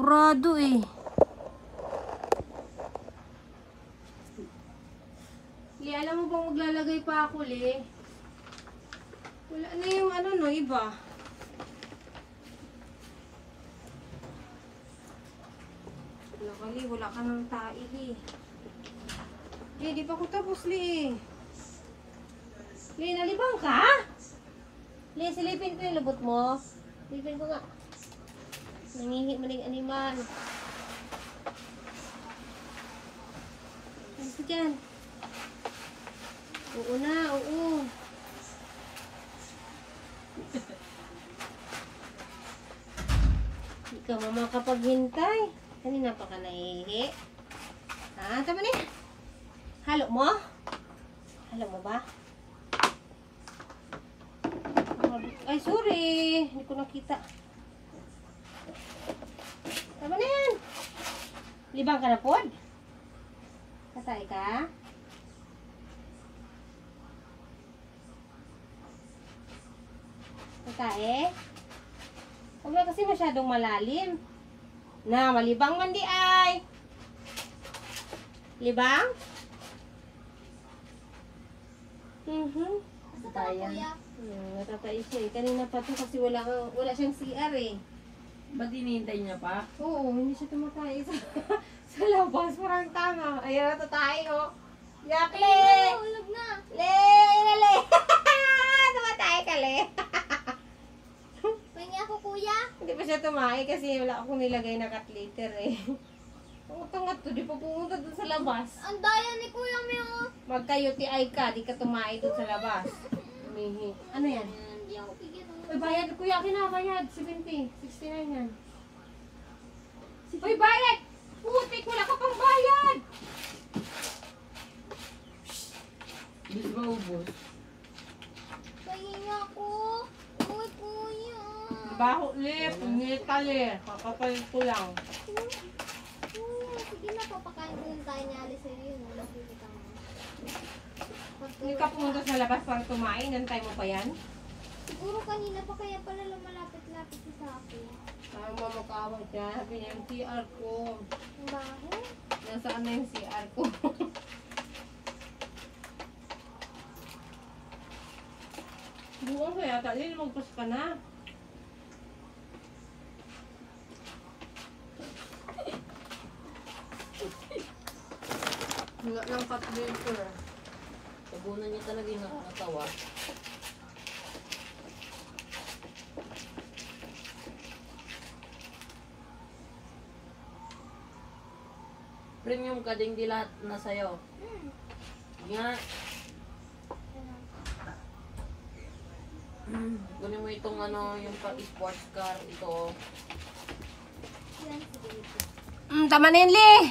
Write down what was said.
Purado eh. Li, alam mo bang maglalagay pa ako, Li? Wala na yung ano no, iba. Wala ka, Li. Wala ka ng tae, Li. Li, di pa ko tapos, Li. Li, nalibang ka? Li, silipin ko yung lubot mo. Silipin ko nga. Nangihi maning animal. Ano ka dyan? Oo na, oo. Hindi ka makakapaghintay. Kanina pa ka nahihi. Ha? Tama na. Halo mo? Halo mo ba? Ay, sorry. Hindi ko nakita. Tama na yan. Libang ka na pod? Katay ka? Katay? Huwag na kasi masyadong malalim. Na, malibang man di ay. Libang? Tayan. Natatay siya eh. Kanina pa to kasi wala siyang CR eh. Ba't hinihintay niya pa? Oo, hindi siya tumatay sa, sa labas. Parang tanga. Ayan, natatay oh. Yakle! Hulog na. Le! Le! Tumatay ka, Le. Pahingi ako, kuya. Hindi pa siya tumahay kasi wala akong nilagay na cat litter eh. Ang utangat to, di pa pumunta dun sa labas. Ang daya ni Kuya Mio. Magka-UTI ka, di ka tumahay dun sa labas. Umihi. Ano yan? Hindi ako bigyan ng... Uy, bayad. Kuya, kinabayad. 70. 69 yan. Uy, bayad! Putik, wala ka pang bayad! Hindi ba ubos? Pahingi ako. Uy, kuya. Baho, lip. Ngita, lip. Kakapalit ko lang. Kuya, sige na, papakain ko yung tayo ni Alice sa'yo yun. Nakikita mo. Hindi ka pumunta sa labas para tumain. Nantay mo pa yan? Siguro kanina pa kaya pala lumalapit-lapit siya sa akin. Tama mo kaaway dyan. Sabi niya yung CR ko. Ang baho. Nasaan na yung CR ko? Buong kaya tali, magpas ka na. Wala lang cut litter. Tabunan niya talaga yung nakatawa. Premium ka din, di lahat na sa'yo. Nga. Kunin mo itong ano, yung sports car, ito. Yan, sige. Tama na yun, Li.